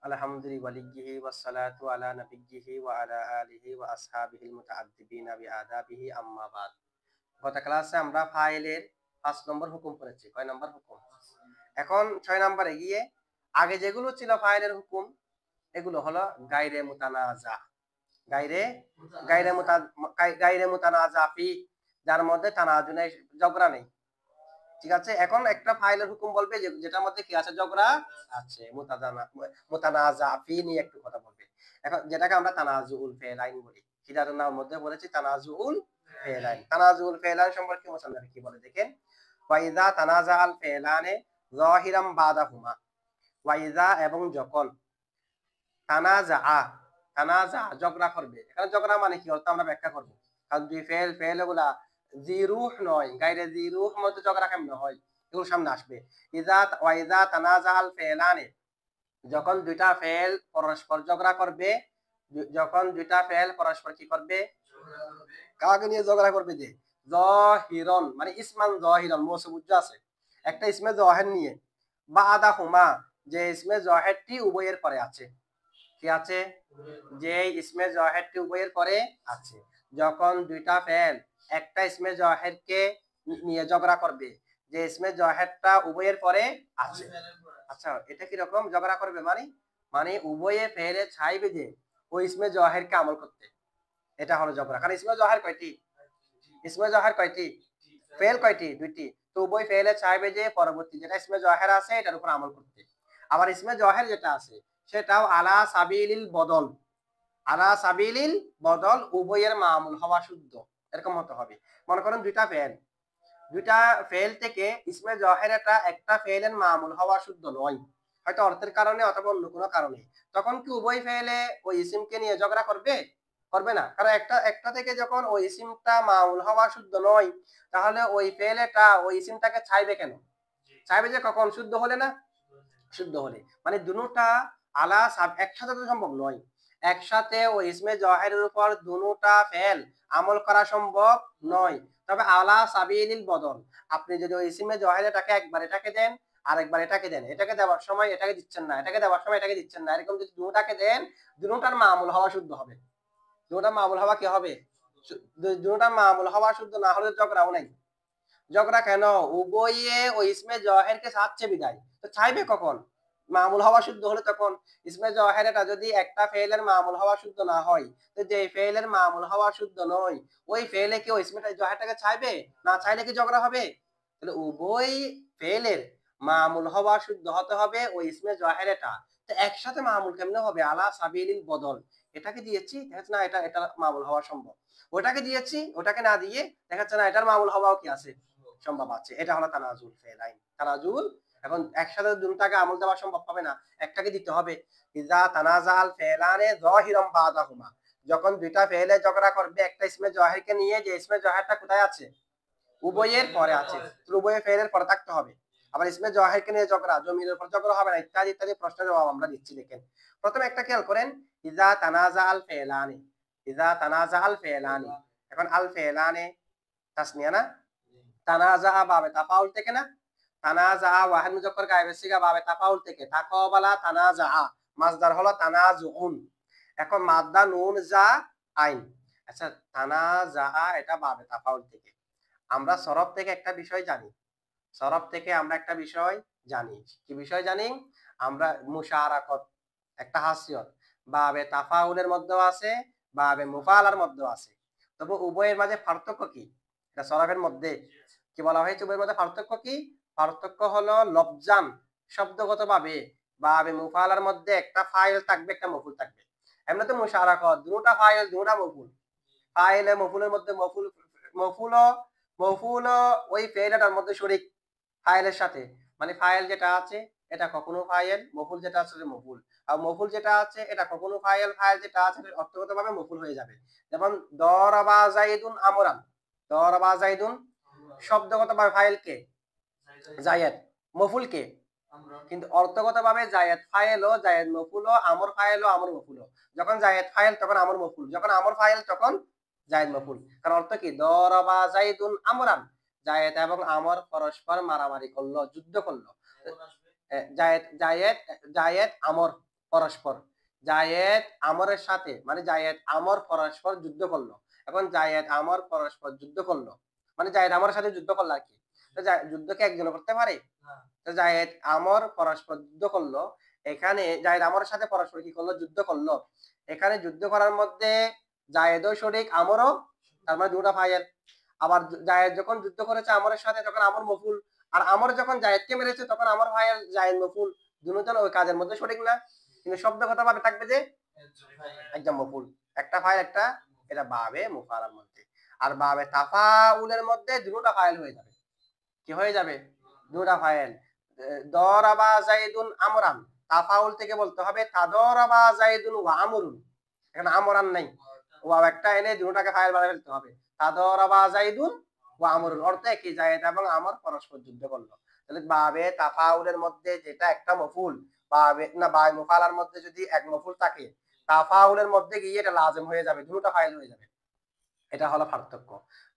আলহামদুলিল্লাহি ওয়াসসালাতু আলা নাবিয়্যিহি ওয়া আলা আলিহি ওয়া আসহাবিহিল মুতাআদ্দিবিনা বিআদাবিহি আম্মা বাদ। গত ক্লাসে আমরা ফাইলের ৫ নম্বর হুকুম পড়েছি। কয় নম্বর হুকুম? এখন ৬ নম্বরে গিয়ে আগে যেগুলো ছিল ফাইলের হুকুম এগুলো হলো গায়রে মুতানাজা। গায়রে গায়রে মুতা গায়রে মুতানাজা ফি, যার মধ্যে তানাজু নেই, ঝগড়া নেই। ঠিক আছে, এখন একটা ফাইলের হুকুম বলবে যেটার মধ্যে কি আছে, ঝগড়া আছে, মুতানাজা ফি নিয়ে একটু কথা বলবে। এখন যেটাকে আমরা তানাজুল ফেলাইন বলি, কিতাবের মধ্যে বলেছি তানাজুল ফেলাইন। তানাজুল ফেলাইন সম্পর্কে মুসান্নাফ কি বলে দেখেন, ওয়াইদা তানাজা আল ফেলানে যাহিরাম বাদাহুমা, ওয়াইদা এবং যখন তানাজা তানাজা ঝগড়া করবে। এখানে ঝগড়া মানে কি অর্থ আমরা ব্যাখ্যা করব, কারণ দুই ফেল এগুলা জিরুহ নয়, গায়রে জিরুহ মধ্যে ঝগড়া কেমনে হয় এগুলো সামনে আসবে। ইজা ওয়াইজা তানাজা আল ফেলানে, যখন দুইটা ফেল পরস্পর ঝগড়া করবে, যখন দুইটা ফেল পরস্পর কি করবে, কাকে নিয়ে ঝগড়া করবে, যে জহিরন মানে ইসমান জহিরন মৌসুবুজ্জ আছে একটা ইসমে জহের নিয়ে, বা আদা হুমা যে ইসমে জহেরটি উভয়ের পরে আছে, কি আছে, যে ইসমে জহেরটি উভয়ের পরে আছে। যখন দুইটা ফেল একটা ইসমে জহেরকে নিয়ে ঝগড়া করবে, যে ইসমে জহেরটা উভয়ের পরে আছে। আচ্ছা, এটা কি রকম ঝগড়া করবে, মানে মানে উভয়ে ফেলে চাইবে যে ওই ইসমে জহেরকে আমল করতে, এটা হলো ঝগড়া। কারণ ইসমে জহের কয়টি, ইসমে জহের কয়টি, ফেল কয়টি, দুইটি। তো উভয় ফেলে চাইবে যে পরবর্তী যেটা ইসমে জহের আছে এটার উপর আমল করতে। আবার ইসমে জহের যেটা আছে সেটাও আলা সাবিলিল বদল, আলা সাবিলিল বদল, উভয়ের মামুল হওয়া শুদ্ধ, এরকম হতে হবে। মনে করেন দুইটা ফেল থেকে ইসমে জহের একটা ফেলের মামুল হওয়া শুদ্ধ নয়, হয়তো অর্থের কারণে অথবা অন্য কোনো কারণে, তখন কি উভয় ফেলে ওই ইসিমকে নিয়ে ঝগড়া করবে? করবে না। কারণ একটা থেকে যখন ওই ইসিমটা মামুল হওয়া শুদ্ধ নয়, তাহলে ওই ফেলেটা ওই ইসিমটাকে চাইবে কেন? চাইবে যে কখন, শুদ্ধ হলে না, শুদ্ধ হলে। মানে দুটোটা আলা একসাথে তো সম্ভব নয়, একসাথে ওই ইসমে জহেরের উপর দুটোটা ফেল আমল করা সম্ভব নয়। তবে আলা সাবিলিল বদল, আপনি যদি ওই ইসমে জহেরটাকে একবার এটাকে দেন আর একবার এটাকে দেন, এটাকে দেওয়ার সময় এটাকে দিচ্ছেন না, এটাকে দেওয়ার সময় এটাকে দিচ্ছেন না, এরকম যদি দুটাকে দেন, দুটার মামুল হওয়া শুদ্ধ হবে। দুটার মামুল হওয়া কি হবে, দুটার মামুল হওয়া শুদ্ধ না হলে ঝগড়াও নাই। ঝগড়া কেন, উভয়ে ওই ইসমে জহেরকে চাচ্ছে বিদায়, তো চাইবে কখন, মামুল হওয়া শুদ্ধ হলে। তখন ইসমে জহেরটা যদি একটা ফেলের মামুল হওয়া শুদ্ধ না হয়, তো যে ফেলের মামুল হওয়া শুদ্ধ নয়, ওই ফেলে কি ওই ইসমে জহেরটাকে চাইবে? না চাইলে কি ঝগড়া হবে? তাহলে উভয় ফেলের মামুল হওয়া শুদ্ধ হতে হবে ওই ইসমে জহেরটা। তো একসাথে মামুল কেমনে হবে, আলা সাবিলিল বদল, এটাকে দিয়েছি দেখাচ্ছে না এটা মামুল হওয়া সম্ভব, ওটাকে দিয়েছি ওটাকে না দিয়ে দেখাচ্ছে না এটার মামুল হওয়াও কি আছে, সম্ভব আছে। এটা হলো তানাজুল ফেলাইন, তানাজুল। এখন একসাথে দুটাকে আমল দেওয়া সম্ভব হবে না, একটাকে দিতে হবে। ইজা তানাজাল ফেলানে যাহিরাম বাদাহুমা, যখন দুইটা ফেলে ঝগড়া করবে একটা ইসমে জহেরকে নিয়ে, যে ইসমে জহেরটা কোথায় আছে, উভয়ের পরে আছে, উভয়ের ফেলের পরে থাকতে হবে। আবার ইসমে জহেরকে নিয়ে ঝগড়া, জমির উপর ঝগড়া হবে না, ইত্যাদি ইত্যাদি প্রশ্নের জবাব আমরা দিচ্ছি। দেখেন প্রথমে একটা খেয়াল করেন, ইজা তানাজাল ফেলানি, ইজা তানাজাল ফেলানি। এখন আল ফেলানে তাসনিয়া না, তানাজা বাবে তাফাউল থেকে না, তানাজা ওয়াহিদ মুজাক্কার গায়েবের সিগা বাবে তাফাউল থেকে, তাকাবালা তানাজা, মাসদার হলো তানাজুন। এখন মাদ্দা নুন যা আইন। আচ্ছা, তানাজা এটা বাবে তাফাউল থেকে। আমরা সরফ থেকে একটা বিষয় জানি, সরফ থেকে আমরা একটা বিষয় জানি, কি বিষয় জানি আমরা, মুশারাকত একটা হাসিয়ত বাবে তাফাউলের মধ্যেও আছে, বাবে মুফালার মধ্যেও আছে। তবে উভয়ের মাঝে পার্থক্য কি, এটা সরফের মধ্যে কি বলা হয়েছে, উভয়ের মধ্যে পার্থক্য কি, পার্থক্য হলো লফজান, শব্দগতভাবে বাবে মুফালার মধ্যে একটা ফাইল থাকবে, একটা মফুল থাকবে। এমনি তো মুশারাকত দুটা ফাইল দুটা মফুল, ফাইলে মফুলের মধ্যে মফুল, মফুল মফুল ওই ফেলটার মধ্যে শরিক ফাইলের সাথে, মানে ফাইল যেটা আছে এটা কখনো ফাইল, মফুল যেটা আছে মফুল, আর মফুল যেটা আছে এটা কখনো ফাইল, ফাইল যেটা আছে অর্থগতভাবে মফুল হয়ে যাবে। যেমন দরাবা যাইদুন আমরান, দরাবা যাইদুন শব্দগতভাবে ফাইল কে, জায়েদ, মফুল কে, কিন্তু অর্থগতভাবে জায়েদ ফাইল ও জায়েদ মফুল ও আমর ফাইল ও আমর মফুল ও, যখন জায়েদ ফাইল তখন আমর মফুল, যখন আমর ফাইল তখন জায়েদ মফুল। কারণ অর্থ কি, দরাবা যাইদুন আমরান, জায়েদ এবং আমর পরস্পর মারামারি করলো, যুদ্ধ করলো। জায়েদ জায়েদ জায়েদ আমর, পরস্পর। জায়েদ আমরের সাথে, মানে জায়েদ আমর পরস্পর যুদ্ধ করলো। এখন জায়েদ আমর পরস্পর যুদ্ধ করলো, মানে জায়েদ আমরের সাথে যুদ্ধ করলো আর কি। তো যুদ্ধ কি একজনে করতে পারে? তো জায়েদ আমর পরস্পর যুদ্ধ করলো। এখানে জায়েদ আমরের সাথে পরস্পর কি করলো? যুদ্ধ করলো। এখানে যুদ্ধ করার মধ্যে জায়েদও শরিক, আমরও, তার মানে দুটা ফাইল। আবার জায়েদ যখন যুদ্ধ করেছে আমরের সাথে, তখন আমর মফুল। আর আমর যখন জায়েদকে মেরেছে, তখন আমর ফাইল, জায়েদ মফুল। দুজন ওই কাজের মধ্যে শরিক না, কিন্তু শব্দগত ভাবে থাকবে যে একদম মফুল। একটা ফাইল একটা, এটা বাবে মুফালার মধ্যে। আর বাবে তাফাউলের মধ্যে দুটা ফাইল হয়ে যাবে। কি হয়ে যাবে? দুটা ফাইল। দরাবা জাইদুন আমরান, তাফাউল থেকে বলতে হবে তাদরাবা জাইদুন ওয়া আমরুন। এখানে আমরান নাই, ওয়াও একটা এনে দুটাকে ফাইল বানায় ফেলতে হবে। তাদরাবা জাইদুন ওয়া আমরুন, অর্থ কি? জায়েদ এবং আমর পরস্পর যুদ্ধ করলো। তাহলে বাবে তাফাউলের মধ্যে যেটা একটা মফুল, বাবে না বাই মুফালার মধ্যে যদি এক মফুল থাকে, তাফাউলের মধ্যে গিয়ে এটা লাজিম হয়ে যাবে, দুটো ফাইল হয়ে যাবে। এটা হলো পার্থক্য।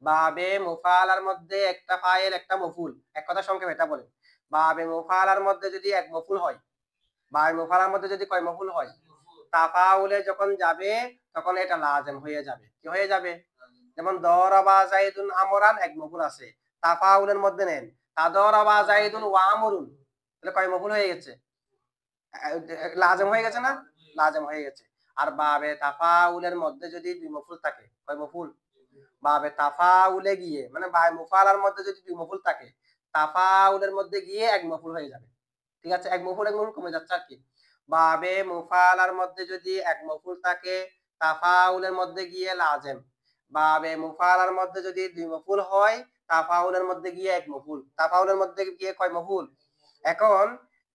বাবে মুফালার মধ্যে একটা ফাইল একটা মফুল, এক কথা সংক্ষেপে এটা বলে। বাবে মুফালার মধ্যে যদি এক মফুল হয়, বাবে মুফালার মধ্যে যদি কয় মফুল হয়, তাফাউলে যখন যাবে তখন এটা লাজিম হয়ে যাবে। কি হয়ে যাবে? যেমন দরাবা জাইদুন আমরান, এক মফুল আছে, তাফাউলের মধ্যে নেন তাদরাবা জাইদুন ওয়া আমরুন, তাহলে কয় মফুল হয়ে গেছে? লাজিম হয়ে গেছে না? লাজিম হয়ে গেছে। আর বাবে তাফাউলের মধ্যে যদি দুই মফুল থাকে, কয় মফুল? বাবে তাফাউলে গিয়ে, মানে বাই মুফালার মধ্যে যদি দুই মফুল থাকে, তাফাউলের মধ্যে গিয়ে এক মফুল হয়ে যাবে। ঠিক আছে, এক মফুল কমে যাচ্ছে আর কি। বাবে মুফালার মধ্যে যদি এক মফুল থাকে, তাফাউলের মধ্যে গিয়ে লাজেম। বাবে মুফালার মধ্যে যদি দুই মফুল হয়, তাফাউলের মধ্যে গিয়ে এক মফুল। তাফাউলের মধ্যে গিয়ে কয় মফুল? এখন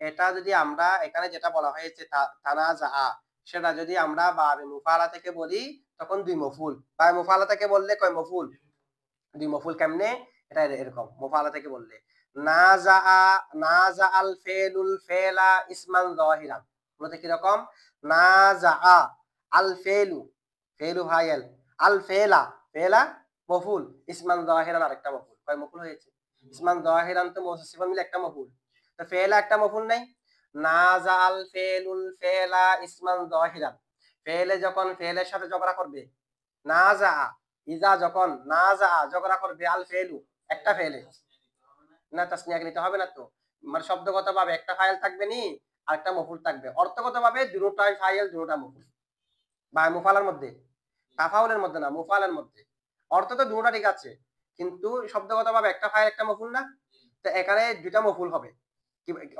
এটা যদি আমরা এখানে যেটা বলা হয়েছে তানাজা, সেটা যদি আমরা বাবে মুফালা থেকে বলি, তখন দুই মফুল। বাবে মুফালা থেকে বললে কয় মফুল? দুই মফুল। কেমনে? এটা এরকম, মুফালা থেকে বললে নাজা, নাজা আল ফেলুল ফেলা ইসমান যাহিরান, বলতে কি রকম? নাজা আল ফেলু, ফেলু ফাইল, আল ফেলা, ফেলা মফুল, ইসমান যাহিরান আরেকটা মফুল। কয় মফুল হয়েছে? ইসমান যাহিরান তো মৌসুফ সিফা মিলে একটা মফুল, তো ফেলা একটা মফুল নাই। নাজা আল ফেলুল ফেলা ইসমান যাহিরান, ফেলে যখন ফেলের সাথে ঝগড়া করবে, নাজা, ইজা যখন নাজা ঝগড়া করবে, আল ফেলু একটা ফেলে, না তাসনিয়া নিতে হবে না তো, মানে শব্দগত ভাবে একটা ফাইল থাকবে নি, আর একটা মফুল থাকবে। অর্থগত ভাবে দুটোটাই ফাইল, দুটোটা মফুল। বা মুফালার মধ্যে, তাফাউলের মধ্যে না, মুফালার মধ্যে। অর্থ তো দুটোটা ঠিক আছে, কিন্তু শব্দগত ভাবে একটা ফাইল একটা মফুল না, তো এখানে দুটা মফুল হবে।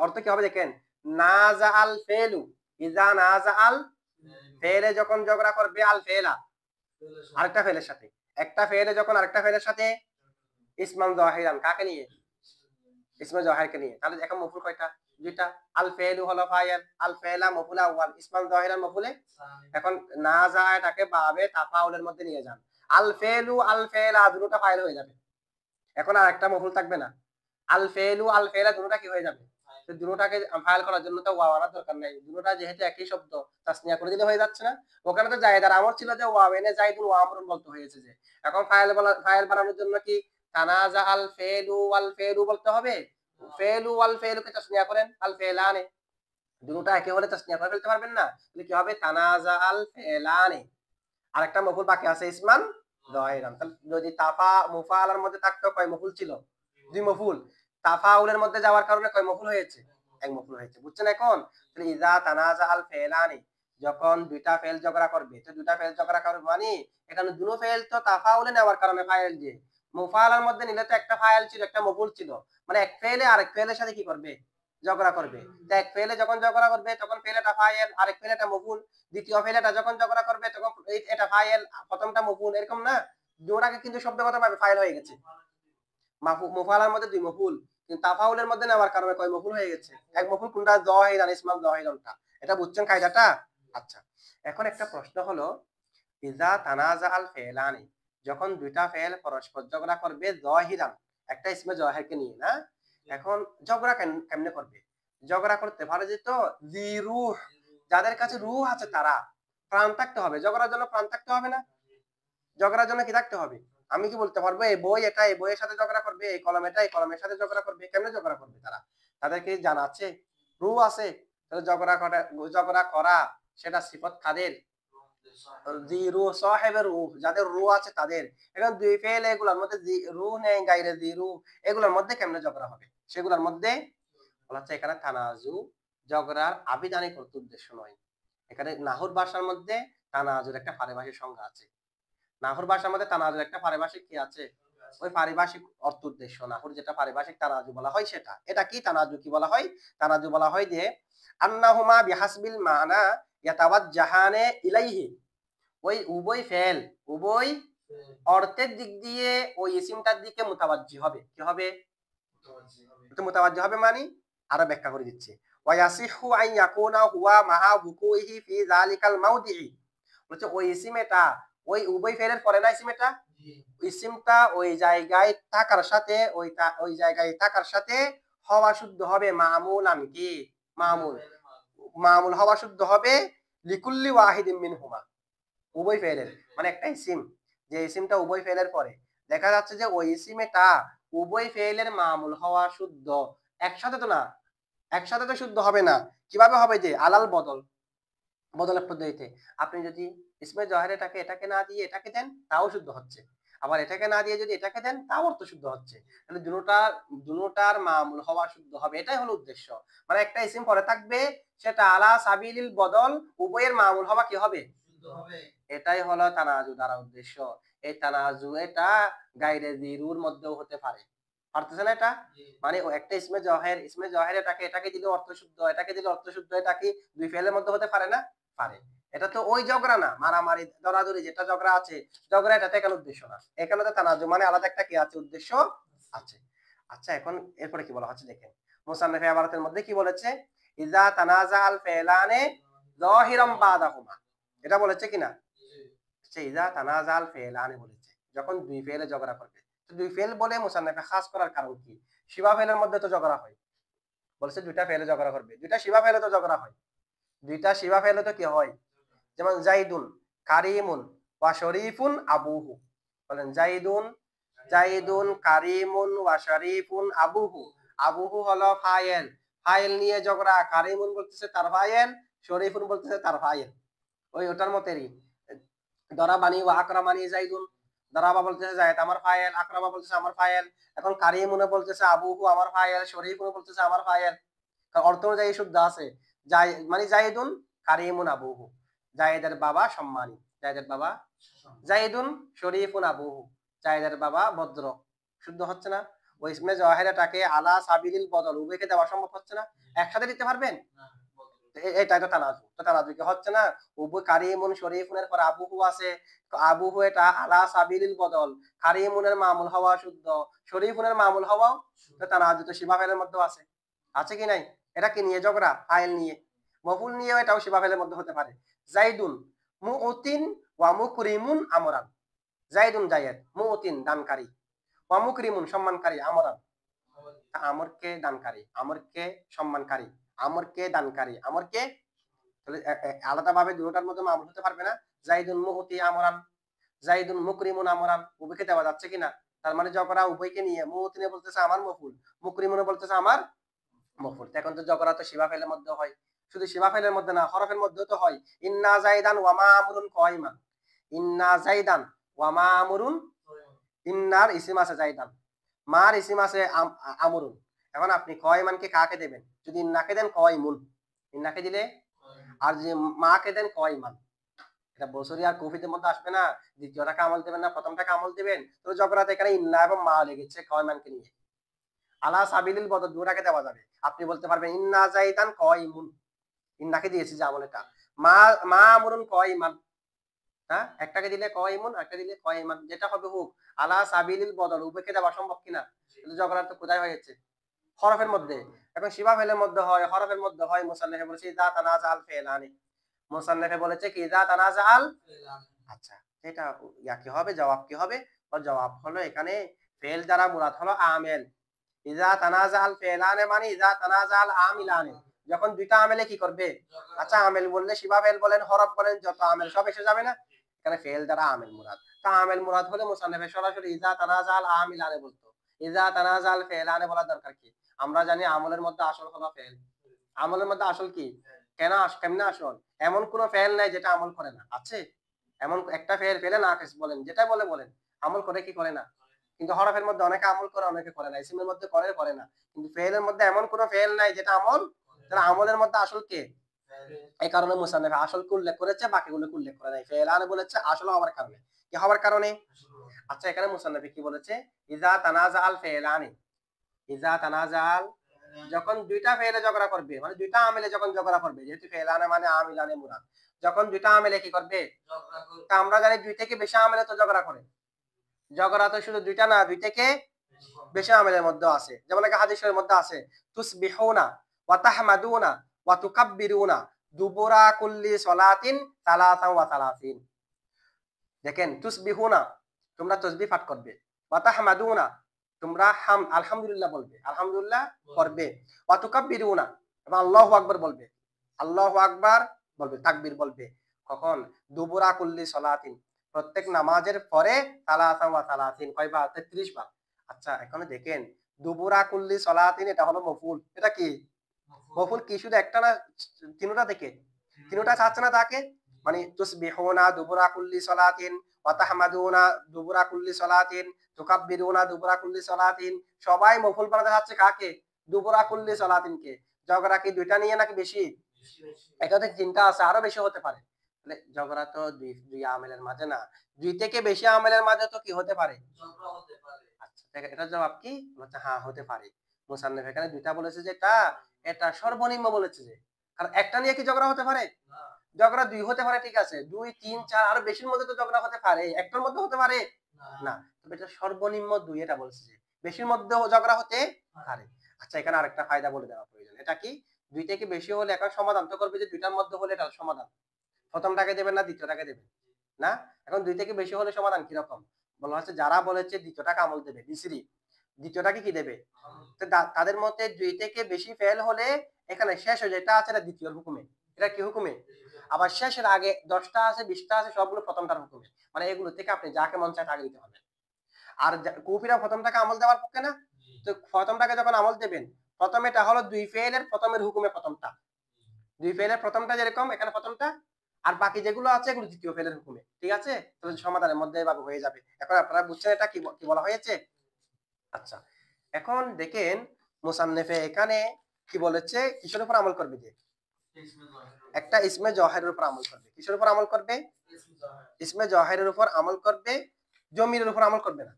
অর্থ কি হবে দেখেন, নাজা আল ফেলু, ইজা নাজা আল ফেলে যখন ঝগড়া করবে, আল ফেলা আরেকটা ফেলের সাথে, একটা ফেলে যখন আরেকটা ফেলের সাথে, ইসমান যাহিরান কাকে নিয়ে? ইসমে জাহিরকে নিয়ে। তাহলে এখন মফুল কয়টা? দুইটা। আল ফেলু হলো ফাইল, আল ফেলা মফুল আউয়াল, ইসমান যাহিরান মফুলে। এখন না যায় এটাকে বাবে তাফাউলের মধ্যে নিয়ে যান, আল ফেলু আল ফেলা দুটোটা ফাইল হয়ে যাবে। এখন আর একটা মফুল থাকবে না, আল ফেলু আল ফেলা দুটোটা কি হয়ে যাবে? তো দুটোটাকে ফাইল করার জন্য তো ওয়াও আনার দরকার নাই, দুটোটা যেহেতু একই শব্দ, তাসনিয়া করে দিলে হয়ে যাচ্ছে না। ওখানে তো জায়েদ আর আমর ছিল যে ওয়াও এনে জাইদুন ওয়া আমরুন বলতে হয়েছে যে, এখন ফাইল বানানোর জন্য কি তানাজা আল ফেলু ওয়াল ফেলু বলতে হবে? ফেলু ওয়াল ফেলুকে তাসনিয়া করেন আল ফেলানে, দুটোটা একে হলে তাসনিয়া করে ফেলতে পারবেন না, তাহলে কি হবে? তানাজা আল ফেলানে। আরেকটা মফুল বাকি আছে, ইসমান যাহিরান। তাহলে যদি তাফা মুফালার মধ্যে থাকতো, কয় মফুল ছিল? দুই মফুল। তাফাউলের মধ্যে যাওয়ার কারণে কয় মফুল হয়েছে? এক মফুল হয়েছে। বুঝছেন এখন? তাহলে ইজা তানাজা আল ফেলানি, যখন দুইটা ফেল ঝগড়া করবে, তো দুইটা ফেল ঝগড়া করবে মানে এখানে দুটো ফেল তো তাফাউলে নেওয়ার কারণে ফাইল, যে মুফালার মধ্যে নিলে তো একটা ফাইল ছিল একটা মফুল ছিল, মানে এক ফেলে আরেক ফেলের সাথে কি করবে? ঝগড়া করবে। তো এক ফেলে যখন ঝগড়া করবে, তখন ফেলেটা ফাইল, আরেক ফেলেটা মফুল। দ্বিতীয় ফেলেটা যখন ঝগড়া করবে, তখন এটা ফাইল, প্রথমটা মফুল, এরকম না? দুটাকে কিন্তু শব্দগত ভাবে ফাইল হয়ে গেছে। মুফালার মধ্যে দুই মফুল, কিন্তু তাফাউলের মধ্যে নেওয়ার কারণে কয় মফুল হয়ে গেছে? এক মফুল। কোনটা? যাহিরান, ইসমান যাহিরানটা। এটা বুঝছেন কায়দাটা? আচ্ছা, এখন একটা প্রশ্ন হলো, ইজা তানাজা আল ফেলানি, যখন দুইটা ফেল পরস্পর ঝগড়া করবে, যাহিরান একটা ইসমে যাহিরকে নিয়ে না, এখন ঝগড়া কেমনে করবে? ঝগড়া করতে পারে যে তো জি রূহ, যাদের কাছে রূহ আছে তারা, প্রাণ থাকতে হবে, ঝগড়ার জন্য প্রাণ থাকতে হবে না? ঝগড়ার জন্য কি থাকতে হবে? আমি কি বলতে পারবো এই বই এটা এই বইয়ের সাথে ঝগড়া করবে, এই কলম এটা এই কলমের সাথে ঝগড়া করবে? কেমনে ঝগড়া করবে তারা? তাদের কি জানা আছে? রূহ আছে? তাহলে ঝগড়া করা সেটা সিফত কাদের? জি রুহ, সাহেবের রুহ, যাদের রুহ আছে তাদের। এখন দুই ফেল এগুলোর মধ্যে জি রুহ নেই, গায়রে জি রুহ, এগুলোর মধ্যে কেমনে ঝগড়া হবে? সেগুলোর মধ্যে বলা হচ্ছে এখানে তানাজু ঝগড়ার আবিধানিক অর্থ উদ্দেশ্য নয়। এখানে নাহুর ভাষার মধ্যে তানাজুর একটা পারিভাষিক সংজ্ঞা আছে। নাহুর ভাষার মধ্যে তানাজুর একটা পারিভাষিক কি আছে? ওই পারিভাষিক অর্থ উদ্দেশ্য নাহুর যেটা পারিভাষিক তানাজু বলা হয় সেটা। এটা কি তানাজু কি বলা হয়? তানাজু বলা হয় যে আন্নাহুমা বিহাসবিল মানা ইয়াতাওয়াজ্জাহানে ইলাইহি, ওই উভয় ফেল উভয় অর্থের দিক দিয়ে ওই ইসিমটার দিকে মুতাওয়াজ্জি হবে। কি হবে? মুতাওয়াজ্জি হবে মানে আরো ব্যাখ্যা করে দিচ্ছে। ওয়া ইয়াসিহু আন ইয়াকুনা হুয়া মাহা বুকুইহি ফি যালিকাল মাওদিই, বলছে ওই ইসিমেটা ওই উভয় ফেলের পরে না ইসিমেটা, ইসিমটা ওই জায়গায় থাকার সাথে ওই জায়গায় থাকার সাথে হওয়া শুদ্ধ হবে মামুলান কি মামুল, মামুল হওয়া শুদ্ধ হবে লিকুল্লি ওয়াহিদিন মিনহুমা, উভয় ফেলের। মানে একটা ইসিম, যে ইসিমটা উভয় ফেলের পরে দেখা যাচ্ছে যে ওই ইসিমেটা উভয় ফেলের মামুল হওয়া শুদ্ধ, একসাথে তো না, একসাথে তো শুদ্ধ হবে না। কিভাবে হবে? যে আলাল বদল, বদলের পদ্ধতিতে আপনি যদি ইসমে জহেরেটাকে এটাকে না দিয়ে এটাকে দেন তাও শুদ্ধ হচ্ছে, আবার এটাকে না দিয়ে যদি এটাকে দেন তাও অর্থ শুদ্ধ হচ্ছে। তাহলে দুটার মামুল হওয়া শুদ্ধ হবে, এটাই হলো উদ্দেশ্য। মানে একটা ইসিম পরে থাকবে সেটা আলা সাবিলিল বদল উভয়ের মামুল হওয়া কি হবে? এটাই হলো তানাজু দ্বারা উদ্দেশ্য। এই তানাজু এটা গায়রে জিরুর মধ্যেও হতে পারে, পারতেছেন এটা? মানে একটা ইসমে জহের এটাকে এটাকে দিলে অর্থ শুদ্ধ, এটাকে দিলে অর্থ শুদ্ধ, এটা কি দুই ফেলের মধ্যে হতে পারে না? পারে। এটা তো ওই ঝগড়া না, মারামারি দরাদরি যেটা ঝগড়া আছে, ঝগড়া এটাতে এখানে উদ্দেশ্য না, এখানে তো তানাজু মানে আলাদা একটা কি আছে? উদ্দেশ্য আছে। আচ্ছা এখন এরপরে কি বলা হচ্ছে দেখেন, মুসান্নিফ ইবারাতের মধ্যে কি বলেছে? ইজা তানাজাল ফেলানে যাহিরাম বাদাহুমা, এটা বলেছে কিনা? সে ইজা তানাজাল ফেলানে বলেছে যখন দুই ফেলে ঝগড়া করবে। তো দুই ফেল বলে মুসান্নিফে খাস করার কারণ কি? শিবা ফেলের মধ্যে তো ঝগড়া হয়, বলছে দুইটা ফেলে ঝগড়া করবে, দুইটা শিবা ফেলে তো ঝগড়া হয়, দুইটা শিবা ফেলে তো কি হয়? যেমন জাইদুন কারিমুন ওয়া শরীফুন আবুহু, বলেন জাইদুন কারিমুন ওয়া শরীফুন আবুহু। আবুহু হলো ফাইল, ফাইল নিয়ে ঝগড়া, কারিমুন বলতেছে তার ফাইল, শরীফুন বলতেছে তার ফাইল। ওই ওটার মতেরই দরাবানি ওয়া আকরামানি জাইদুন, দরাবা বলতেছে জায়েদ আমার ফাইল, আকরামা বলতেছে আমার ফাইল। এখন কারিমুনে বলতেছে আবুহু আমার ফাইল, শরীফুন বলতেছে আমার ফাইল। অর্থ অনুযায়ী শুদ্ধ আছে, মানে জাইদুন কারিমুন আবুহু, জায়েদের বাবা সম্মানী, জায়েদের বাবা জাইদুন শরীফুন আবুহু, জায়েদের বাবা ভদ্র। শুদ্ধ হচ্ছে না? ওই ইসমে জওয়াহিরাটাকে আলা সাবিলিল বদল উভয়কে দেওয়া সম্ভব হচ্ছে না, একসাথে দিতে পারবেন? এটা তো তানাজু, তো তানাজু কি হচ্ছে না? উভয় কারিমুন শরীফুনের পর আবুহু আছে, তো আবুহু এটা আলা সাবিলিল বদল, কারিমুনের মামুল হওয়া শুদ্ধ, শরীফুনের মামুল হওয়া, তো তানাজু তো শিবা ফেলের মধ্যে আছে, আছে কি নাই? এটা কি নিয়ে ঝগড়া? ফাইল নিয়ে। মফুল নিয়েও এটাও শিবা ফেলের মধ্যে হতে পারে। জাইদুন মুউতিন ওয়া মুকরিমুন আমরান, জাইদুন জায়েদ, মুউতিন দানকারী, ওয়া মুকরিমুন সম্মানকারী, আমরান আমরকে দানকারী, আমরকে সম্মানকারী, আমরকে দানকারী, আমরকে, তাহলে আলাদা ভাবে দুটোটার মধ্যে মামুল হতে পারবে না? জাইদুন মুউতি আমরান, জাইদুন মুকরিমুন আমরান, উভয়কে দেওয়া যাচ্ছে কিনা? তার মানে ঝগড়া উভয়কে নিয়ে, মুউতিনে বলতেছে আমার মফুল, মুকরিমুনে বলতেছে আমার মফুল। এখন তো ঝগড়া তো শিবা ফাইলের মধ্যে হয়, শুধু শিবা ফাইলের মধ্যে না হরফের মধ্যেও তো হয়। ইন্না জাইদান ওয়া মামুরুন কাইমান, ইন্না জাইদান ওয়া মামুরুন, ইন্নার ইসিম আছে জাইদান, মার ইসিম আছে আমরুন। এখন আপনি কয়মানকে কাকে দেবেন? যদি ইন্নাকে দেন কয়মুন, ইন্নাকে দিলে, আর যে মাকে দেন কয়মান, এটা বছরই আর কফিদের মধ্যে আসবে না। দ্বিতীয়টাকে আমল দেবেন না প্রথমটাকে আমল দিবেন? তো ঝগড়াতে এখানে ইন্না এবং মা লেগেছে কয়মানকে নিয়ে। আলা সাবিলিল বদল দুটাকে দেওয়া যাবে, আপনি বলতে পারবেন ইন্না জাইদান কয়মুন, ইন্নাকে দিয়েছি যে আমল এটা, মা মা আমরুন কয়মান, হ্যাঁ একটাকে দিলে কয়মুন একটা দিলে কয়মান, যেটা হবে হোক আলা সাবিলিল বদল উভয়কে দেওয়া সম্ভব কিনা? কিন্তু ঝগড়া তো কোথায় হয়েছে? হরফের মধ্যে। এখন শিবা ফেলের মধ্যে হয়, হরফের মধ্যে হয়। মুসান্নিফে বলেছে ইযা তানাজাল ফিলানি, মুসান্নিফে বলেছে কি ইযা তানাজাল, আচ্ছা এটা কি হবে? জবাব কি হবে? ওর জবাব হলো এখানে ফেল দ্বারা মুরাদ হলো আমেল। ইযা তানাজাল ফিলানে মানে ইযা তানাজাল আমিলানে, যখন দুইটা আমেলে কি করবে? আচ্ছা আমেল বললে শিবা ফেল বলেন হরফ বলেন যত আমেল সব এসে যাবে না? এখানে ফেল দ্বারা আমেল মুরাদ, তা আমেল মুরাদ হলে মুসান্নিফে সরাসরি ইযা তানাজাল আমিলানে বলতো, ইযা তানাজাল ফিলানে বলার দরকার কি? আমরা জানি আমলের মধ্যে আসল হলো ফেল, আমলের মধ্যে আসল কি? কেন কেমনে আসল? এমন কোন ফেল নাই যেটা আমল করে না, আছে? এমন একটা ফেল ফেলে না বলেন, যেটা বলে বলেন, আমল করে কি করে না? কিন্তু হরফের মধ্যে অনেকে আমল করে, অনেকে করে না। ইসমের মধ্যে করে, করে না। কিন্তু ফেলের মধ্যে এমন কোন ফেল নাই যেটা আমল, তাহলে আমলের মধ্যে আসল কে? এই কারণে মুসান্নিফ আসলকে উল্লেখ করেছে, বাকিগুলোকে উল্লেখ করে নাই। ফেলান বলেছে আসল হওয়ার কারণে। কি হওয়ার কারণে? আচ্ছা, এখানে মুসান্নিফ কি বলেছে? ইজা তানাজা আল ফেলানি, ইজা তানাজাল, যখন দুইটা ফেলে ঝগড়া করবে, মানে দুইটা আমিলে যখন ঝগড়া করবে, যেহেতু ফেলানে মানে আমিলানে মুরাদ, যখন দুইটা আমিলে কি করবে? তা আমরা জানি দুই থেকে বেশি আমিলে তো ঝগড়া করে। ঝগড়া তো শুধু দুইটা না, দুই থেকে বেশি আমিলের মধ্যে আছে। যেমন একটা হাদিসের মধ্যে আছে, তুসবিহুনা ওয়া তাহমাদুনা ওয়া তুকাব্বিরুনা দুবুরা কুল্লি সলাতিন সালাসান ওয়া সালাসিন। দেখেন, তুসবিহুনা, তোমরা তাসবিহ পাঠ করবে, ওয়া তাহমাদুনা, তোমরা আলহামদুলিল্লাহ বলবে, আলহামদুলিল্লাহ করবে, ওয়া তুকাব্বিরুনা, এবং আল্লাহু আকবার বলবে, আল্লাহু আকবার বলবে, তাকবীর বলবে। কখন? দুবুরা কুল্লি সলাতিন, প্রত্যেক নামাজের পরে, সালাসান ওয়া সালাসিন, কয়বার? 33 বার। আচ্ছা, এখানে দেখেন, দুবুরা কুল্লি সলাতিন এটা হলো মফউল। এটা কি মফউল? কি শুধু একটা না, তিনটা দেখে, তিনটা চাচ্ছে না তাকে, মানে তুসবিহুনা দুবুরা কুল্লি সলাতিন ওয়া তাহমাদুনা দুবুরা কুল্লি সলাতিন তুকাব্বিরুনা দুবুরা কুল্লি সলাতিন, সবাই মফউল বানাতে যাচ্ছে কাকে? দুবুরা কুল্লি সলাতিনকে। ঝগড়া কি দুইটা নিয়ে নাকি বেশি? এটাতে চিন্তা আছে, আরো বেশি হতে পারে। তাহলে ঝগড়া তো দুই দুই আমেলের মাঝে না, দুই থেকে বেশি আমেলের মাঝে তো কি হতে পারে? আচ্ছা, এটার জবাব কি? বলছে হ্যাঁ, হতে পারে। মুসান্নিফ এখানে দুইটা বলেছে, যেটা এটা সর্বনিম্ন বলেছে, যে কারণ একটা নিয়ে কি ঝগড়া হতে পারে? ঝগড়া দুই হতে পারে, ঠিক আছে, দুই তিন চার আরো বেশির মধ্যে তো ঝগড়া হতে পারে, একটার মধ্যে হতে পারে না। তবে এটা সর্বনিম্ন দুই, এটা বলছে যে বেশির মধ্যেও ঝগড়া হতে পারে। আচ্ছা, এখানে আরেকটা ফায়দা বলে দেওয়া প্রয়োজন। এটা কি? দুই থেকে বেশি হলে এখন সমাধান তো করবে যে দুইটার মধ্যে হলে এটা সমাধান, প্রথমটাকে দেবেন না দ্বিতীয়টাকে দেবেন? না। এখন দুই থেকে বেশি হলে সমাধান কিরকম? বলা হচ্ছে যারা বলেছে দ্বিতীয়টাকে আমল দেবে, বিসিরি দ্বিতীয়টাকে কি দেবে? তো তাদের মতে দুই থেকে বেশি ফেল হলে এখানে শেষ হয়ে যায়, এটা আছে না দ্বিতীয় হুকুমে, এটা কি হুকুমে? আবার শেষের আগে 10টা আছে 20টা আছে, সবগুলো প্রথমটার হুকুমে। মানে এগুলো থেকে আপনি যাকে মন চায় তাকে দিতে হবে। আর কুফিরা প্রথমটাকে আমল দেওয়ার পক্ষে না। তো প্রথমটাকে যখন আমল দেবেন, প্রথম এটা হলো দুই ফেলের প্রথমের হুকুমে প্রথমটা, দুই ফেলের প্রথমটা যেরকম এখানে প্রথমটা, আর বাকি যেগুলো আছে এগুলো দ্বিতীয় ফেলের হুকুমে, ঠিক আছে? তাহলে সমাধানের মধ্যে এভাবে হয়ে যাবে। এখন আপনারা বুঝছেন এটা কি কি বলা হয়েছে? আচ্ছা, এখন দেখেন মুসান্নিফে এখানে কি বলেছে, কিসের উপর আমল করবে? যে একটা ইসমে জওহারের উপর আমল করবে। কিসের উপর আমল করবে? ইসমে জওহারের উপর আমল করবে, জমিরের উপর আমল করবে না।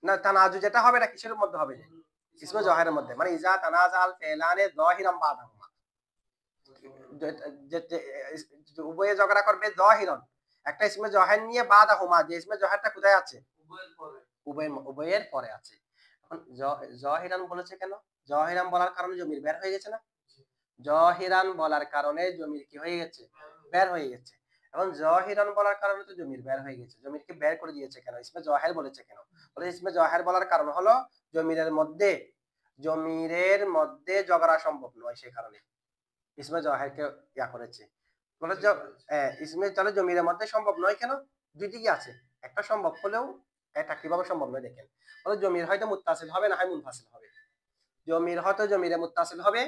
না, তানাজু যেটা হবে না কিসের মধ্যে হবে? ইসমে জওহারের মধ্যে, মানে ইজা তানাজাল ফিলানে যাহিরাম বাদাহুমা, উভয়ে ঝগড়া করবে যাহিরান, একটা ইসমে জওহার নিয়ে বাদাহুমা, যে ইসমে জওহারটা কোথায় আছে? উভয়ের পরে আছে। এখন যাহিরান বলেছে কেন? যাহিরান বলার কারণে জমির বের হয়ে গেছে না? যাহিরান বলার কারণে জমির কি হয়ে গেছে? বের হয়ে গেছে। এখন যাহিরান বলার কারণে তো জমির বের হয়ে গেছে, জমিরকে বের করে দিয়েছে কেন? ইসমে জওহার বলেছে কেন? বলে ইসমে জওহার বলার কারণ হলো জমিরের মধ্যে ঝগড়া সম্ভব নয়, সেই কারণে ইসমে জওহারকে ইয়া করেছে। বলে ইসমে তাহলে জমিরের মধ্যে সম্ভব নয় কেন? দুই দিকে আছে, একটা সম্ভব হলেও এটা কিভাবে সম্ভব নয় দেখেন। বলে জমির হয়তো মুত্তাসিল হবে, না হয় মুনফাসিল হবে। জমির হয়তো জমিরে মুত্তাসিল হবে,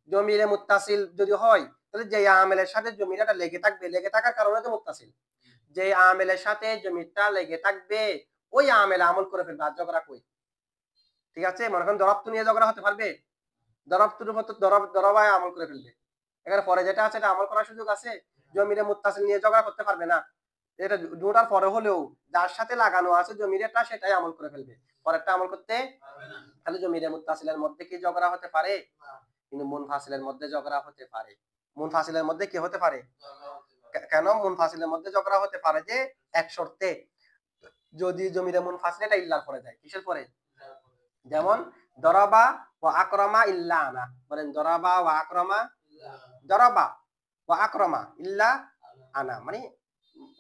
জমিরে মুত্তাসিল যদি হয় তাহলে যে আমেলের সাথে জমিরটা লেগে থাকবে, লেগে থাকার কারণে তো মুত্তাসিল, যে আমেলের সাথে জমিরটা লেগে থাকবে ওই আমেলে আমল করে ফেলবে। আর ঝগড়া কই? ঠিক আছে, মনে করেন দরব তো নিয়ে ঝগড়া হতে পারবে, দরব তুর মতো দরবায় আমল করে ফেলবে। এখানে পরে যেটা আছে এটা আমল করার সুযোগ আছে? জমিরে মুত্তাসিল নিয়ে ঝগড়া করতে পারবে না। এটা দুটার পরে হলেও যার সাথে লাগানো আছে জমিরেটা সেটাই আমল করে ফেলবে, পরেরটা আমল করতে পারবে না। তাহলে জমিরে মুত্তাসিলের মধ্যে কি ঝগড়া হতে পারে? কিন্তু মুনফাসিলের মধ্যে ঝগড়া হতে পারে। মুনফাসিলের মধ্যে কি হতে পারে? কেন মুনফাসিলের মধ্যে ঝগড়া হতে পারে? যে এক শর্তে, যদি জমিরে মুনফাসিল এটা ইল্লার পরে যায়। কিসের পরে? যেমন দরাবা ওয়া আকরামা ইল্লা আনা, বলেন দরাবা ওয়া আকরামা, দরাবা ওয়া আকরামা ইল্লা আনা, মানে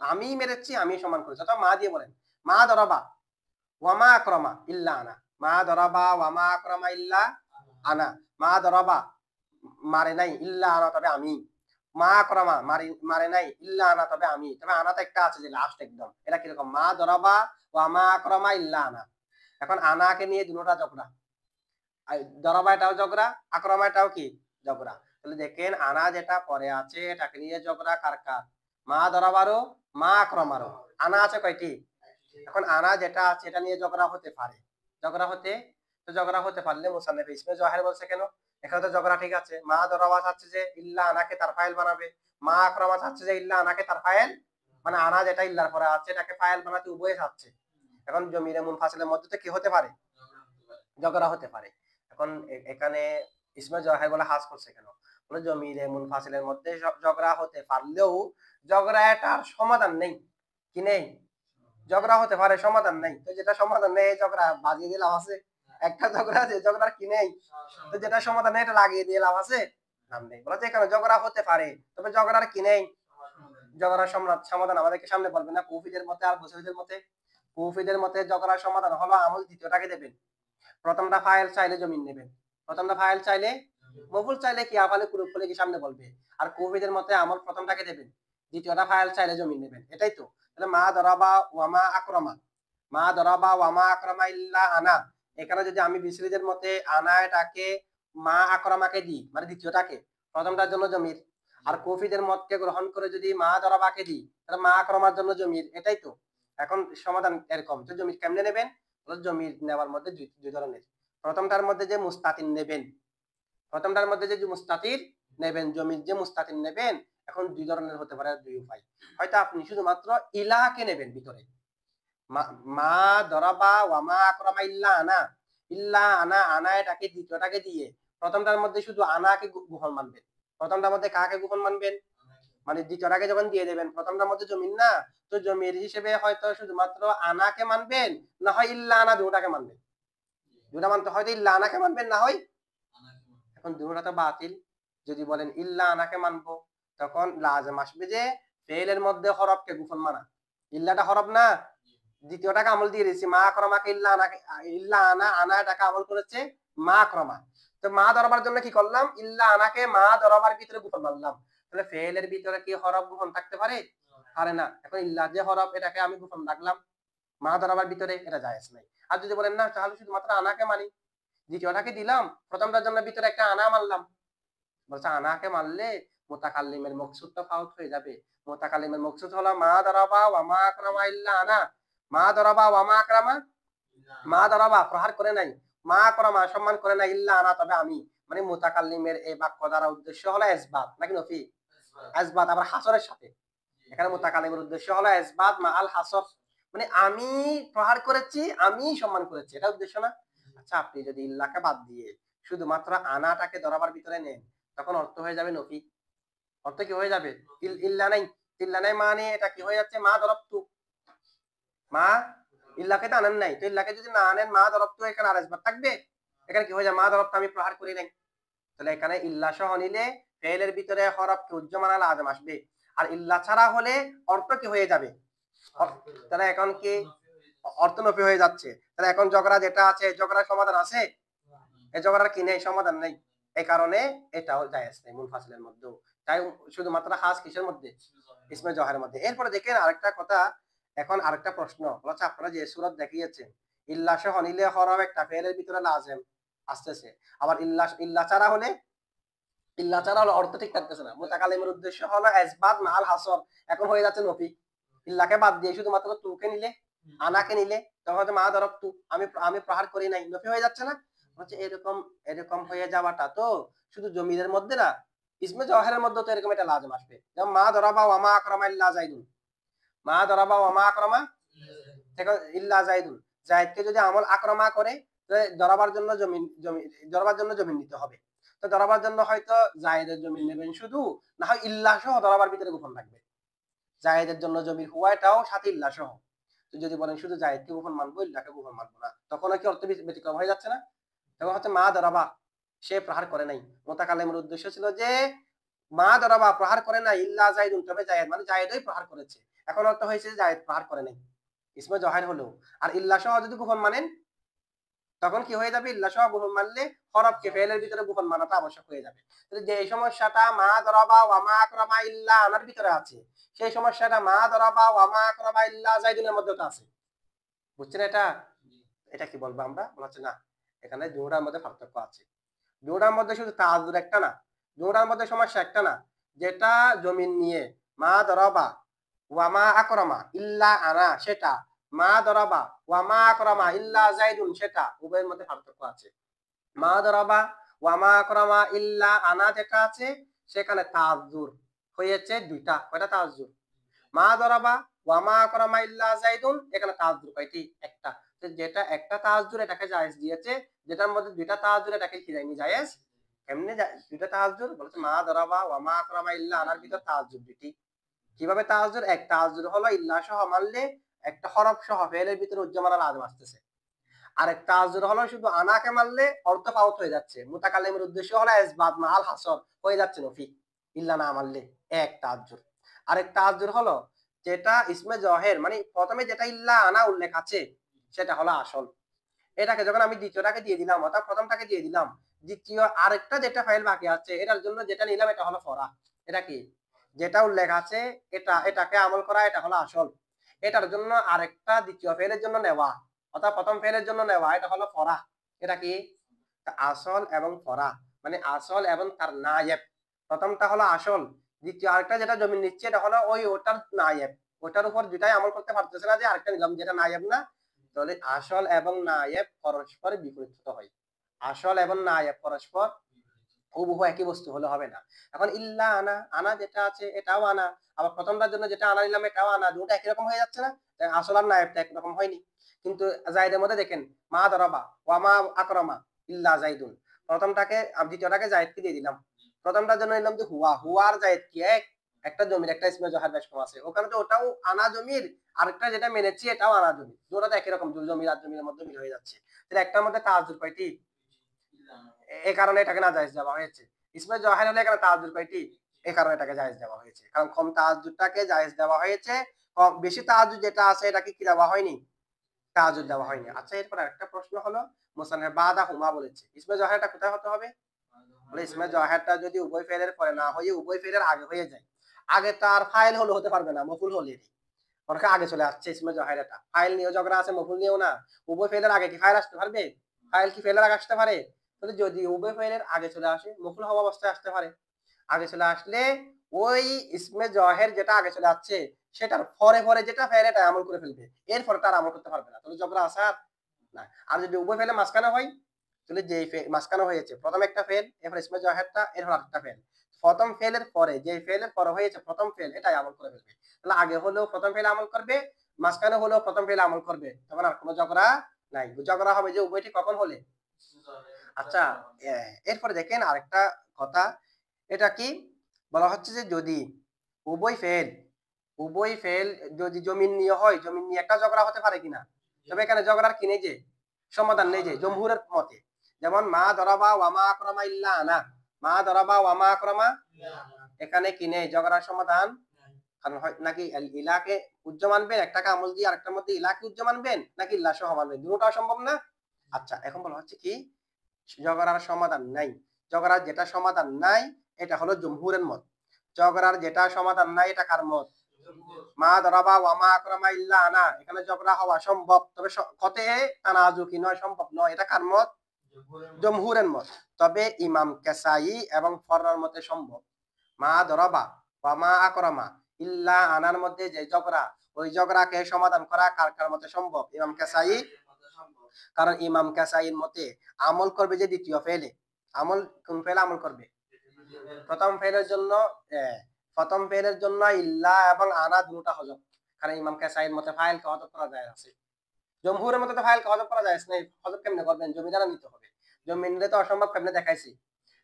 আমি মেরেছি, আমি সম্মান করেছি। অথবা মা দিয়ে বলেন মা দরাবা ওয়া মা আকরামা ইল্লা আনা, মা দরাবা ওয়া মা আকরামা ইল্লা আনা, মা দরাবা মারে নাই ইল্লা আনা তবে আমি, মা আকরামা মারে নাই ইল্লা আনা তবে আমি। তবে আনাতে একটা আছে যে লাস্ট একদম, এটা কিরকম? মা দরাবা ওয়া মা আকরামা ইল্লা আনা। এখন আনাকে নিয়ে দুটোটা ঝগড়া, দরাবাটাও ঝগড়া, আকরামাটাও কি ঝগড়া। তাহলে দেখেন আনা যেটা পরে আছে এটাকে নিয়ে ঝগড়া কার কার? মা দরাবারও, মা আকরামারও। আনা আছে কয়টি? এখন আনা যেটা আছে এটা নিয়ে ঝগড়া হতে পারে। ঝগড়া হতে পারলে মুসান্নিফ ইসমে জহের বলছে কেন? এখানে তো ঝগড়া ঠিক আছে। মা দরাবা চাচ্ছে যে ইল্লা আনাকে তার ফাইল বানাবে। মা আকরামা চাচ্ছে যে ইল্লা আনাকে তার ফাইল, মানে আনা যেটা ইল্লার পরে আছে এটাকে ফাইল বানাতে উভয়ে চাচ্ছে। এখন জমিরে মুনফাসিলের মধ্যে তো কি হতে পারে? ঝগড়া হতে পারে। এখন এখানে ইসমে জহের বলে হাস করছে কেন? বলে জমিরে মুনফাসিলের মধ্যে ঝগড়া হতে পারলেও ঝগড়াটার সমাধান নেই। কি নেই? ঝগড়া হতে পারে, সমাধান নেই। তো যেটা সমাধান নেই ঝগড়া বাজিয়ে দিয়ে লাভ আছে? একটা ঝগড়া আছে, ঝগড়ার কি নেই? তো যেটা সমাধান নেই এটা লাগিয়ে দিয়ে লাভ আছে? লাভ নেই। বলা যায় এখানে ঝগড়া হতে পারে, তবে ঝগড়ার কি নেই? ঝগড়ার সমাধান আমাদেরকে সামনে বলবে না কুফিদের মতে আর বসরিদের মতে? কুফিদের মতে ঝগড়ার সমাধান হলো আমল দ্বিতীয়টাকে দেবেন। প্রথমটা ফাইল চাইলে জমিন নেবেন, প্রথমটা ফাইল চাইলে মফুল চাইলে কি আফালে কুরুপ বলে কি সামনে বলবে। আর কুফিদের মতে আমল প্রথমটাকে দেবেন, দ্বিতীয়টা ফাইল চাইলে জমিন নেবেন। এটাই তো। তাহলে মা দরাবা ওয়ামা আকরামা, মা দরাবা ওয়ামা আকরামা ইল্লা আনা। এখানে যদি আমি বিসরিদের মতে আনা এটাকে মা আকরামাকে দিই, মানে দ্বিতীয়টাকে, প্রথমটার জন্য জমির। আর কুফিদের মতকে গ্রহণ করে যদি মা দরাবাকে দিই তাহলে মা আকরামার জন্য জমির। এটাই তো। এখন সমাধান এরকম। তো জমির কেমনে নেবেন? জমির নেওয়ার মধ্যে দুই ধরনের। প্রথমটার মধ্যে যে মুস্তাতির নেবেন, প্রথমটার মধ্যে যে মুস্তাতির নেবেন, জমির যে মুস্তাতির নেবেন, এখন দুই ধরনের হতে পারে, দুই উপায়। হয়তো আপনি শুধুমাত্র ইলাকে নেবেন ভিতরে, মা দরাবা ওয়ামা আকরামা ইল্লা আনা, ইল্লা আনা, আনা এটাকে দ্বিতীয়টাকে দিয়ে প্রথমটার মধ্যে শুধু আনাকে গুহন মানবেন। প্রথমটার মধ্যে কাকে গুহন মানবেন? মানে দ্বিতীয়টাকে যখন দিয়ে দেবেন, প্রথমটার মধ্যে জমিন না, তো জমির হিসেবে হয়তো শুধুমাত্র আনাকে মানবেন, না হয় ইল্লা আনা দুটাকে মানবেন। দুটা মানতে হয়তো ইল্লা আনাকে মানবেন, না হয়। এখন দুটা তো বাতিল। যদি বলেন ইল্লা আনাকে মানবো, তখন লাজেম আসবে যে ফেলের মধ্যে হরফকে গুফন মানা। ইল্লাটা হরফ না, দ্বিতীয়টাকে আমল দিয়ে দিয়েছি মা ক্রমাকে, ইল্লা আনাকে, ইল্লা আনা, আনা এটাকে আমল করেছে মা ক্রমা। তো মা ধরবার জন্য কি করলাম? ইল্লা আনাকে মা ধরবার ভিতরে গুফন মানলাম। তাহলে ফেলের ভিতরে কি হরফ গুফন থাকতে পারে? পারে না। এখন ইল্লা যে হরফ এটাকে আমি গুফন রাখলাম মা ধরবার ভিতরে, এটা জায়েজ নাই। আর যদি বলেন না তাহলে শুধুমাত্র আনাকে মানি, দ্বিতীয়টাকে দিলাম, প্রথমটার জন্য ভিতরে একটা আনা মানলাম। বলছে আনাকে মানলে মুতাকাল্লিমের মকসুদটা ফাউত হয়ে যাবে। মুতাকাল্লিমের মকসুদ হলো মা দারাবা ওয়া মা আকরামা ইল্লা আনা। মা দারাবা ওয়া মা আকরামা, মা দারাবা প্রহার করে নাই, মা আকরামা সম্মান করে নাই, ইল্লা আনা তবে আমি। মানে মুতাকাল্লিমের এই বাক্য দ্বারা উদ্দেশ্য হলো ইসবাত, নাকি নফি? ইসবাত আবার হাসরের সাথে। এখানে মুতাকাল্লিমের উদ্দেশ্য হলো ইসবাত মা আল হাসর, মানে আমি প্রহার করেছি, আমি সম্মান করেছি, এটা উদ্দেশ্য না। আচ্ছা আপনি যদি ইল্লাকে বাদ দিয়ে শুধুমাত্র আনাটাকে ধরাবার ভিতরে নেন, তখন অর্থ হয়ে যাবে নফি। অর্থ কি হয়ে যাবে? ইল্লা নাই, ইল্লা নাই মানে এটা কি হয়ে যাচ্ছে? মা দরবতু, মা ইল্লাকে তো আনেন নাই, তো ইল্লাকে যদি না আনেন মা দরবতু, এখানে আর আসবার থাকবে? এখানে কি হয়ে যায়? মা দরবতু আমি প্রহার করি নাই। তাহলে এখানে ইল্লা সহ নিলে ফেলের ভিতরে হরফকে উজ্জমান আল আজম আসবে, আর ইল্লা ছাড়া হলে অর্থ কি হয়ে যাবে? তাহলে এখন কি অর্থ নফি হয়ে যাচ্ছে। তাহলে এখন ঝগড়া যেটা আছে, ঝগড়ার সমাধান আছে? এই ঝগড়ার কি নেই? সমাধান নেই। এই কারণে এটাও জায়েজ নেই মুনফাসিলের মধ্যেও। তাই শুধুমাত্র খাস কিসের মধ্যে? ইসমে জহের মধ্যে। এরপরে দেখেন আরেকটা কথা, এখন আরেকটা প্রশ্ন বলছে, আপনারা যে সূরা দেখিয়েছেন ইল্লা সহ নিলে হরফ একটা ফেলের ভিতরে লাজেম আসতেছে, আবার ইল্লা ছাড়া হলে, ইল্লা ছাড়া হলে অর্থ ঠিক থাকতেছে না। মুতাকাল্লিমের উদ্দেশ্য হলো ইসবাত মাল হাসর, এখন হয়ে যাচ্ছে নফি। ইল্লাকে বাদ দিয়ে শুধুমাত্র তুকে নিলে, আনাকে নিলে, তখন মা দরব তু, আমি প্রহার করি নাই, নফি হয়ে যাচ্ছে না? হচ্ছে এরকম, এরকম হয়ে যাওয়াটা তো শুধু জমিদের মধ্যে না, ইসমে জওহারের মধ্যে তো এরকম একটা লাজম আসবে। যেমন মা দরাবা ওয়া মা আকরামা ইল্লা জাইদুন, মা দরাবা ওয়া মা আকরামা দেখো ইল্লা জাইদুন, জাইদকে যদি আমল আকরামা করে দরাবার জন্য জমিন, দরাবার জন্য জমিন নিতে হবে। তো দরাবার জন্য হয়তো জায়েদের জমিন নেবেন শুধু, না হয় ইল্লা সহ দরাবার ভিতরে গোপন রাখবে। জায়েদের জন্য জমির হুয়াটাও সাথে ইল্লা সহ। তো যদি বলেন শুধু জায়েদকে গোপন মানবো, ইল্লাকে গোপন মানবো না, তখন কি অর্থ ব্যতিক্রম হয়ে যাচ্ছে না? তখন হচ্ছে মা দরাবা সে প্রহার করে নাই। মুতাকাল্লিমের উদ্দেশ্য ছিল যে মা দরাবা প্রহার করে নাই ইল্লা জায়েদুন, তবে জায়েদ মানে জায়েদই প্রহার করেছে। এখন অর্থ হয়েছে জায়েদ প্রহার করে নাই, ইসমে জহের হলো। আর ইল্লা সহ যদি গোপন মানেন তখন কি হয়ে যাবে? ইল্লা সহ গোপন মানলে হরফকে ফেলের ভিতরে গোপন মানাটা আবশ্যক হয়ে যাবে। তাহলে যে সমস্যাটা মা দরাবা ওয়া মা আকরামা ইল্লা আনার ভিতরে আছে, সেই সমস্যাটা মা দরাবা ওয়া মা আকরামা ইল্লা জাইদুনের মধ্যেও আছে। বুঝছেন এটা? এটা কি বলবো আমরা? বলা হচ্ছে না, এখানে দুটার মধ্যে পার্থক্য আছে। দুটার মধ্যে শুধু তাআজ্জুর একটা না, দুটার মধ্যে সমস্যা একটা না, যেটা জমিন নিয়ে মা দরাবা ওয়া মা আকরামা ইল্লা আনা সেটা, মা দরাবা ওয়া মা আকরামা ইল্লা যাইদুন সেটা, উভয়ের মধ্যে পার্থক্য আছে। মা দরাবা ওয়া মা আকরামা ইল্লা আনা যেটা আছে সেখানে তাজ্জুর হয়েছে দুইটা। কয়টা তাজ্জুর? মা দরাবা ওয়া মা আকরামা ইল্লা যাইদুন, এখানে তাজ্জুর কয়টি? একটা। তো যেটা একটা তাজ্জুর এটাকে জায়েজ দিয়েছে, যেটার মধ্যে দুইটা তাজ্জুর এটাকে কি দেয়নি জায়েজ। কেমনে দুইটা তাজ্জুর বলেছে? মা দরাবা ওয়া মা আকরামা ইল্লা আনার ভিতর তাজ্জুর দুইটি। কিভাবে তাজ্জুর? এক তাজ্জুর হলো ইল্লা সহ মানলে একটা হরফ সহ ফেলের ভিতরে উজ্জামানা লাজম আসতেছে। আরেক তাজ্জুর হলো শুধু আনাকে মানলে অর্থ পাউট হয়ে যাচ্ছে, মুতাকাল্লিমের উদ্দেশ্য হলো ইসবাত মাল হাসর হয়ে যাচ্ছে নফি, ইল্লা না মানলে এক তাজ্জুর। আরেক তাজ্জুর হলো যেটা ইসমে জহের মানে প্রথমে যেটা ইল্লা আনা উল্লেখ আছে সেটা হলো আসল। এটাকে যখন আমি দ্বিতীয়টাকে দিয়ে দিলাম অর্থাৎ প্রথমটাকে দিয়ে দিলাম, দ্বিতীয় আরেকটা যেটা ফাইল বাকি আছে এটার জন্য যেটা নিলাম এটা হলো ফরা। এটা কি? যেটা উল্লেখ আছে এটাকে আমল করা, এটা হলো আসল। এটার জন্য আরেকটা দ্বিতীয় ফেলের জন্য নেওয়া অর্থাৎ প্রথম ফেলের জন্য নেওয়া, এটা হলো ফরা। এটা কি? আসল এবং ফরা মানে আসল এবং তার নায়েব। প্রথমটা হলো আসল, দ্বিতীয় আরেকটা যেটা জমি নিচ্ছে এটা হলো ওটার নায়েব। ওটার উপর দুটাই আমল করতে পারতেছে না যে আরেকটা নিলাম যেটা নায়েব না। তাহলে আসল এবং নায়েব পরস্পর বিপরীত হয়। আসল এবং নায়েব পরস্পর হুবহু একই বস্তু হলে হবে না। এখন ইল্লা আনা, আনা যেটা আছে এটাও আনা, আবার প্রথমটার জন্য যেটা আনা নিলাম এটাও আনা, দুটো একই রকম হয়ে যাচ্ছে না? আসল আর নায়েবটা একরকম হয়নি। কিন্তু জাইদের মধ্যে দেখেন মা দরাবা ওয়া মা আকরামা ইল্লা জাইদুন, প্রথমটাকে দ্বিতীয়টাকে জায়েদকে দিয়ে দিলাম। প্রথমটার জন্য নিলাম যে হুয়া, হুয়ার জায়েদ কি এক? একটা জমির একটা ইসমে জহার বেশকম আছে, ওখানে তো ওটাও আনা জমির, আরেকটা যেটা মেনেছি এটাও আনা জমি, দুটো তো একই রকম, জমির আর জমির মধ্যে মিল হয়ে যাচ্ছে। তাহলে একটার মধ্যে তাজ্জুর কয়টি? এই কারণে এটাকে না জায়েজ দেওয়া হয়েছে। ইসমে জহের হলে এখানে তাজ্জুদ কয়টি? এই কারণে এটাকে জায়েজ দেওয়া হয়েছে, কারণ কম তাজ্জুদটাকে জায়েজ দেওয়া হয়েছে। কম বেশি তাজ্জুদ যেটা আছে এটাকে কি দেওয়া হয়নি? তাজ্জুদ দেওয়া হয়নি। আচ্ছা, এরপর আরেকটা প্রশ্ন হলো, মুসান্নিফ বাদা হুমা বলেছে, ইসমে জহেরটা কোথায় হতে হবে? বলে ইসমে জহেরটা যদি উভয় ফেলের পরে না হয়ে উভয় ফেলের আগে হয়ে যায়, আগে তার ফাইল হলে হতে পারবে না, মফুল হলে অনেক আগে চলে আসছে ইসমে জহেরটা, ফাইল নিয়েও ঝগড়া আছে, মফুল নিয়েও না। উভয় ফেলের আগে কি ফাইল আসতে পারবে? ফাইল কি ফেলের আগে আসতে পারে? তাহলে যদি উভয় ফেলের আগে চলে আসে মফুল হওয়া অবস্থায় আসতে পারে। আগে চলে আসলে ওই ইসমে জহের যেটা আগে চলে আসছে সেটার পরে পরে যেটা ফেল এটা আমল করে ফেলবে, এরপরে তার আমল করতে পারবে না, তাহলে ঝগড়া আসার না। আর যদি উভয় ফেলে মাঝখানে হয়, তাহলে যে মাঝখানে হয়েছে প্রথম একটা ফেল, এরপর ইসমে জহেরটা, এরপর আরেকটা ফেল, প্রথম ফেলের পরে যে ফেলের পরে হয়েছে প্রথম ফেল এটাই আমল করে ফেলবে। তাহলে আগে হলেও প্রথম ফেল আমল করবে, মাঝখানে হলেও প্রথম ফেল আমল করবে, তখন আর কোনো ঝগড়া নাই। ঝগড়া হবে যে উভয়টি কখন হলে। আচ্ছা, এরপরে দেখেন আরেকটা কথা, এটা কি বলা হচ্ছে যে যদি উভয় ফেল উভয় ফেল যদি জমিন নিয়ে হয়, জমিন নিয়ে একটা ঝগড়া হতে পারে কিনা। তবে এখানে ঝগড়ার কি নেই যে সমাধান নেই যে জমহুরের মতে, যেমন মা দরাবা ওয়া মা আকরামা ইল্লা আনা, মা দরাবা ওয়া মা আকরামা, এখানে কি নেই ঝগড়ার সমাধান। কারণ হয় নাকি ইলাকে উজ্জ মানবেন একটাকে আমল দিয়ে আরেকটার মধ্যে ইলাকে উজ্জ মানবেন, নাকি ইল্লা সহ মানবেন, দুটোটাও সম্ভব না। আচ্ছা, এখন বলা হচ্ছে কি ঝগড়ার সমাধান নাই। ঝগড়ার যেটা সমাধান নাই এটা হলো জমহুরের মত। ঝগড়ার যেটা সমাধান নাই এটা কার মত? মা দরাবা ওয়া মা আকরামা ইল্লা আনা, এখানে ঝগড়া হওয়া সম্ভব, তবে কতে তানাজুকি নয়, সম্ভব নয়, এটা কার মত? জমহুরের মত। তবে ইমাম কেসাই এবং ফররার মতে সম্ভব। মা দরাবা ওয়া মা আকরামা ইল্লা আনার মধ্যে যে ঝগড়া, ওই ঝগড়াকে সমাধান করা কার কার মতে সম্ভব? ইমাম কেসাই। কারণ ইমাম কাসাইর মতে আমল করবে যে দ্বিতীয় ফেলে, আমল কোন ফেলে আমল করবে? প্রথম ফেলের জন্য প্রথম ফেলের জন্য ইল্লা এবং আনা দুটো হজব, কারণ ইমাম কাসাইর মতে ফাইলকে হজব করা যায় আছে, জমহুরের মতে তো ফাইলকে হজব করা যায় না, হজব কেমনে করবেন? জমিদারা নিতে হবে, জমি নিলে তো অসম্ভব, কেমনে দেখাইছি।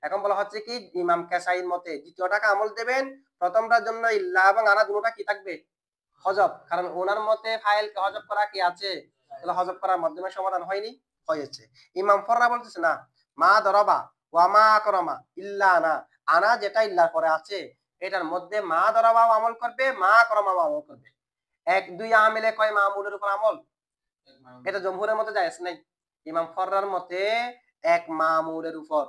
এখন বলা হচ্ছে কি ইমাম কাসাইর মতে দ্বিতীয়টাকে আমল দেবেন, প্রথমটার জন্য ইল্লা এবং আনা দুটোটা কি থাকবে? হজব, কারণ ওনার মতে ফাইলকে হজব করা কি আছে, তাহলে হজব করার মাধ্যমে সমাধান হয়নি, হয়েছে। ইমাম ফররা বলতেছে না, মা দরাবা ওয়া মা আকরামা ইল্লা আনা, আনা যেটা ইল্লার পরে আছে এটার মধ্যে মা দরাবাও আমল করবে, মা আকরামাও আমল করবে। এক দুই আমিলে কয় মামুলের উপর আমল, এটা জমহুরের মতে জায়েজ নাই। ইমাম ফররার মতে এক মামুলের উপর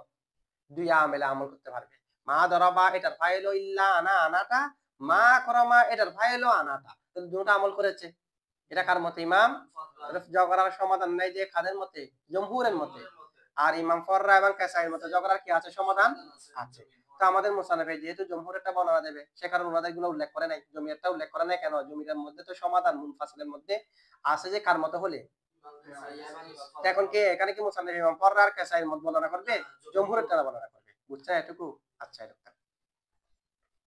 দুই আমিলে আমল করতে পারবে। মা দরাবা এটার ফাইল ইল্লা আনা আনাটা, মা আকরামা এটার ফাইল আনাটা, দুটো আমল করেছে। এটা কার মতে? ইমাম। ঝগড়ার সমাধান নাই যে কাদের মতে? জমহুরের মতে। আর ইমাম ফররা এবং কাসাইর মতে ঝগড়ার কি আছে? সমাধান আছে। তো আমাদের মুসান্নিফে যেহেতু জমহুরেরটা বর্ণনা দেবে সে কারণে ওনাদের গুলো উল্লেখ করে নাই, জমিরটা উল্লেখ করে নাই কেন? জমিরের মধ্যে তো সমাধান মুনফাসিলের মধ্যে আছে যে কার মতো হলে। তো এখন কি এখানে কি মুসান্নিফ ইমাম পররা আর কেসাইর মত বর্ণনা করবে? জমহুরেরটা বর্ণনা করবে। বুঝছো এটুকু? আচ্ছা এটুকু।